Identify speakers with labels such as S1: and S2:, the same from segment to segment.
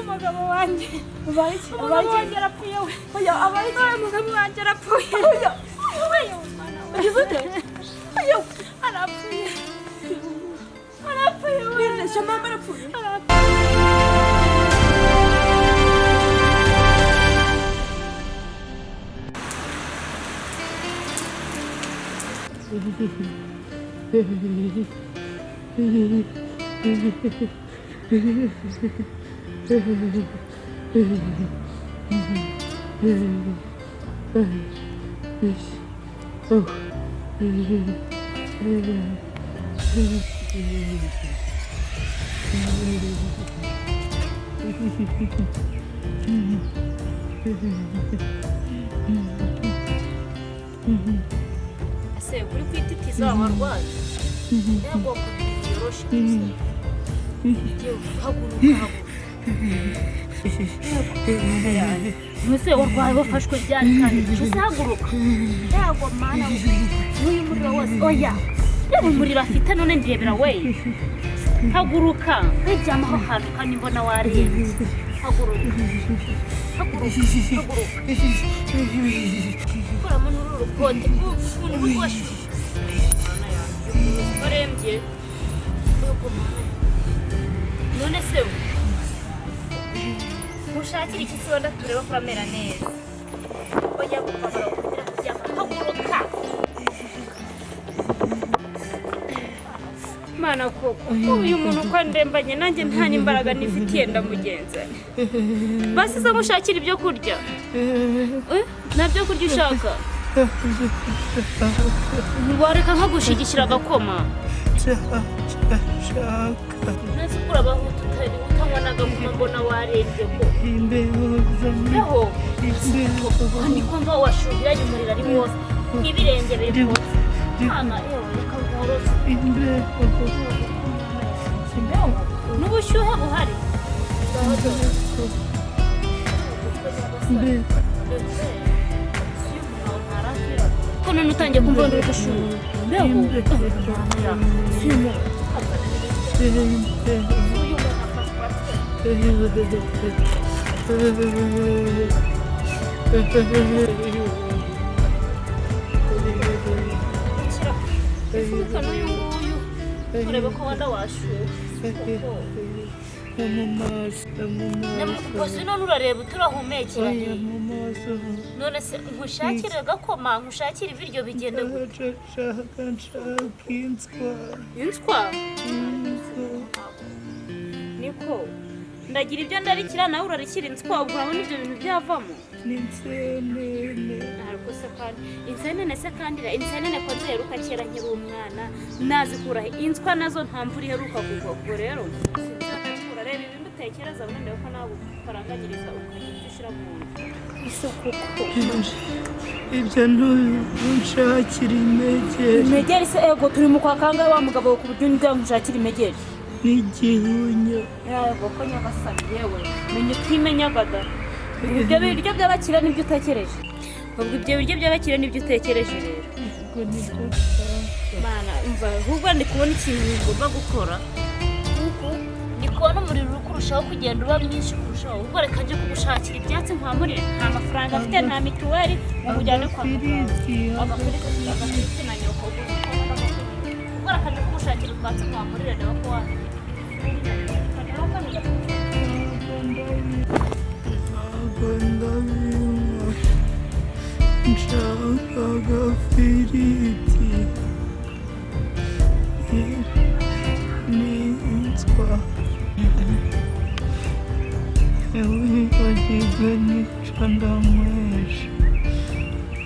S1: umugabo wanjye arapfuye we.
S2: Oya abaye
S1: umugabo wanjye arapfuye.
S2: oya. Ugizute? Oya
S1: Arapfuye we.
S2: Birne şamam arapfuye.
S1: Ese uri kwititiza warwaye? Ntabwo yoroshe gusa. Muse warwaye wafashwe byari kandi uzahaguruka. Yego mana uyu muriro wose oya. Yego umuriro afite none ndebera we. Haguruka kajyama aho hantu kandi mbona warembye. Haguruka. Kora mu rurukonde rwose. Warembye. None se mushakira iki se wenda tureba ko amera neza. Oya gupamara kugira kujyama haguruka. Mana koko uyu muntu uko ndembanye nanjye nta n'imbaraga nifitiye ndamugenzanya. Basi se mushakira ibyo kurya. Nabyo kurya ushaka. Wareka nkagushigikira agakoma. Nasi kurabaho tutari utangwa n'agakoma mbona warembye ko. Imbeho. Kandi kumva washuhiranye umuriro ari wose. N'ibirenge biri wose. Mwana ewe reka ngoroze. Imbeho. N'ubushyuhe buhari. Ko none utangiye kumva uri gushuha. Imbeho. Ureba ko wenda washuha. Gusa none urareba uturahumekeranye. None se nkushakire agakoma nkushakire ibiryo bigenda gute? Inswa? Niko ndagira ibyo ndarikira nawe urarikira inswa ubwo urabona ibyo bintu byavamo?
S2: N'insenene.
S1: Ariko se kandi insenene se kandi insenene ko nzeruka kera nkiri umwana nazikura inswa nazo nta mvura iheruka kugwa ubwo rero reba ibintu utekereza wenda ko nawe ukaranganyiriza ukagira icyo ushyira mu nda. Ese koko
S2: Ibyo ntushakira imegeri.
S1: Imegeri se ego turi mu kwa kangahe wa mugabo ku buryo njya nshakira imegeri?
S2: N'igihunya.
S1: Yego ko nyagasani yewe menya utimenyagada. Ibyo biryo by'abakire nibyo utekereje. Ubwo ibyo biryo by'abakire nibyo utekereje rero.
S2: Ubwo nibyo
S1: Mana umva ahubwo ndi kubona ikintu ngomba gukora. Kuko ndi kubona umuriro uri kurushaho kugenda uba mwinshi kurushaho. Ubwo reka nje kugushakira ibyatsi nkwamurire. Nta mafaranga afite nta mituweli ngo ujyane kwa muganga. Agafiriti na nyoko. Ubwo reka nje kugushakira utwatsi nkwamurire nawe ko wa.
S2: Nshaka agafiriti n'inzwa wibagirwe n'icyo ndamwesha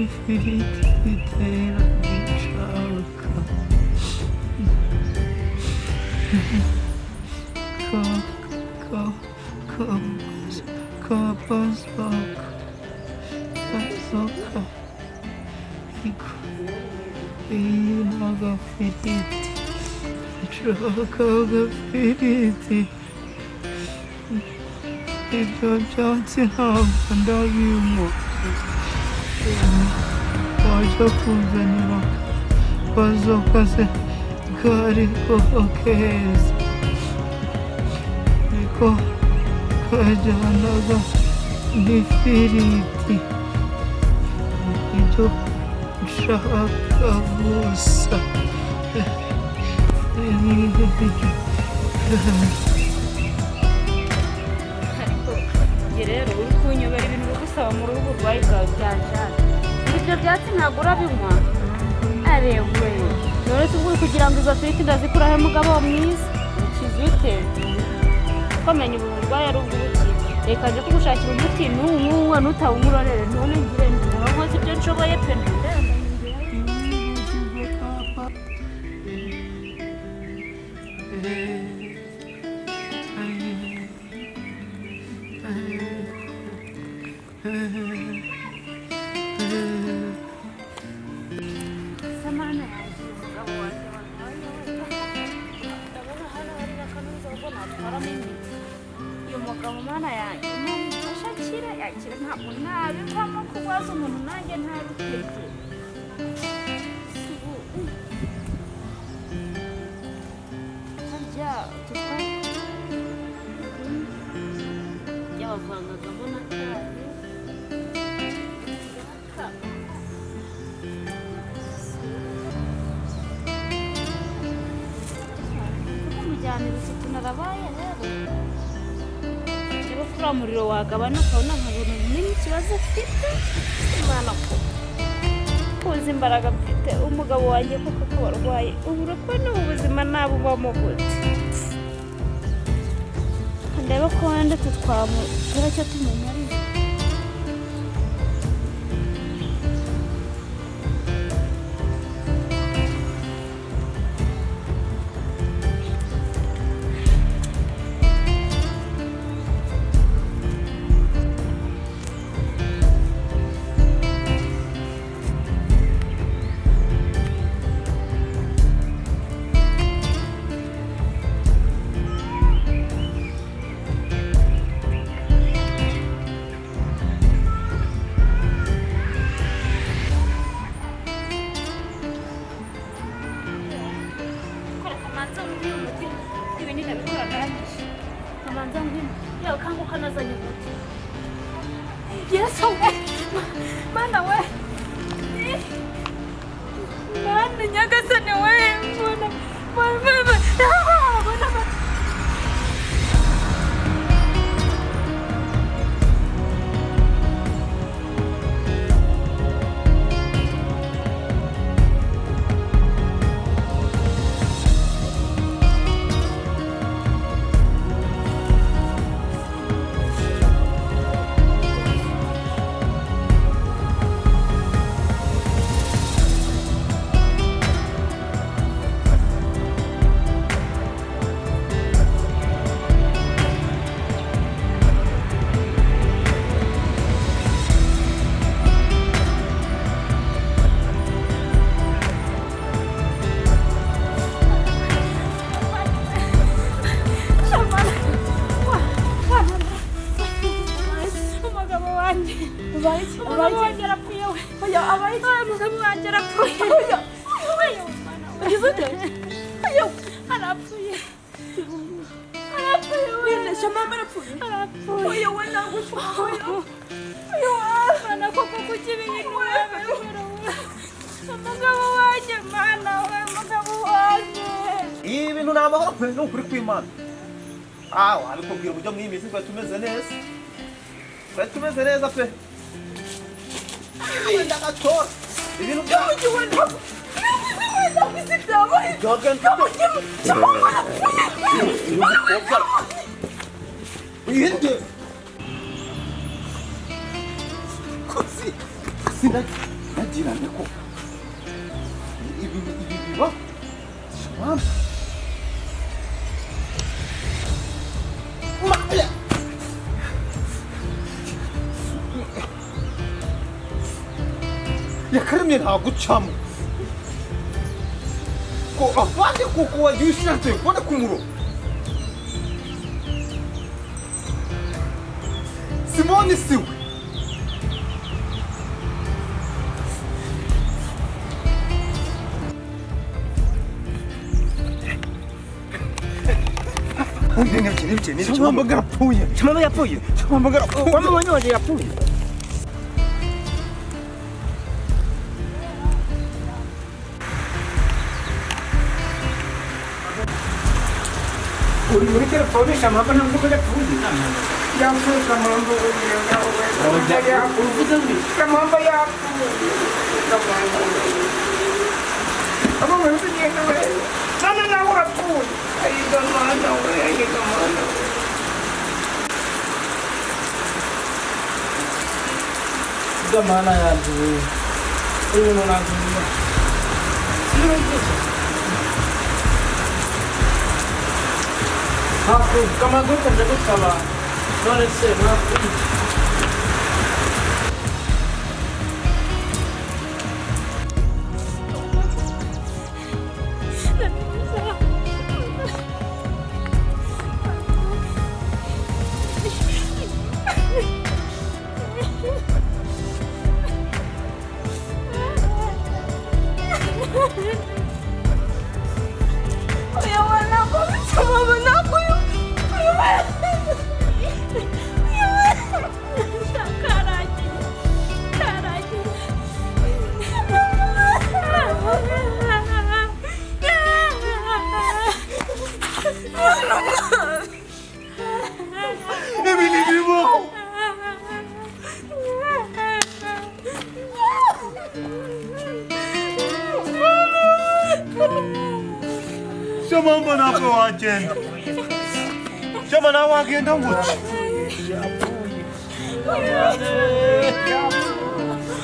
S2: ifiriti bitera gushaka bazoka agafiriti nshaka agafiriti ibyo byatsi ntabwo ndabinywa wajya kuzanira bazoka se kari koko keza niko najyanaga n'ifiriti ibyo nshaka gusa.
S1: ariko njye rero uri kunyobera ibintu uri gusaba mu ruhu urwaye bwawe byanjana ibyo byatsi ntabwo urabinywa arewe none se ubu kugira ngo izo firiti ndazikuraho mugabo mwiza ukize ute komenya ubu burwayi ari ubw'ubuki reka nje kugushakira umuti n'uwunywa n'utawunyurorere none ngire ngira nkoze ibyo nshoboye pe Samana yaje umugabo wanjye ndabona hano hari n'akanuza ubwo natwaramo imiti uyu mugabo mana yanjye mumufasha akira yakira ntabwo nabivamo kurwaza umuntu nanjye ntarutege harya yabavangagamo na tabi kumujyanira isuku narabaye rero niba kuriya muriro wagabanuka ukabona nkabona n'ikibazo afite imana ko kuzi imbaraga mfite umugabo wanjye kuko ko warwaye ubu ko n'ubu buzima nabubamo gute ndeba ko wenda tutwamugera icyo tumumariye Yesu we mana we mana nyagasani we mana
S3: ibintu ni amahoro pe ni ukuri kw'Imana wabikubwira uburyo muri iyi minsi twari tumeze neza pe wenda gatora ibintu byawe wenda uyinde kozi sinagirane ko ibi biba shamam yakaremye ntagucamo ko avande kuko wayishyira telefone ku murongo Simone siwe Mama garapfuye.
S4: Mama yapfuye.
S3: Mama garapfuye.
S4: Mama wanyoje yapfuye. Uri muri telefone shamamba ntabwo yapfuye. Yapfuye shamamba shamamba yapfuye. Apa maksudnya itu? Mana nak orang pun? Ayo kemana? Ayo kemana? Kemana ya tu? Ini mana tu? Aku kemana tu? Kerja tu apa? Mana sih? Mana?
S3: Siapa mana aku ajen? Siapa nama agen dong bos?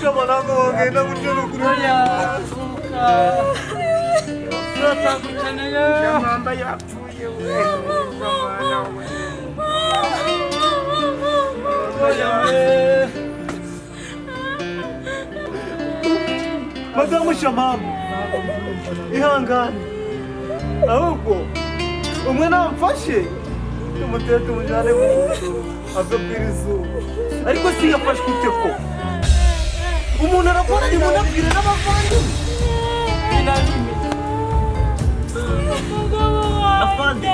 S3: Siapa nama agen dong bos?
S4: Ya, suka. Rata kucingnya. Siapa yapfuye?
S3: Madamu Shamam, ihangane. Ahubwo umwe namfashe tumuteye tumujyane mu nzu azabwira izuba ariko si yafashwe ute ko umuntu arakora umuntu abwira n'abavandimwe afande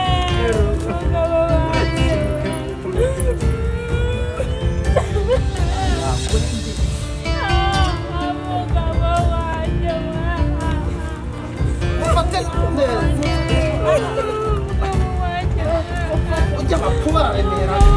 S4: Jangan keluar ini.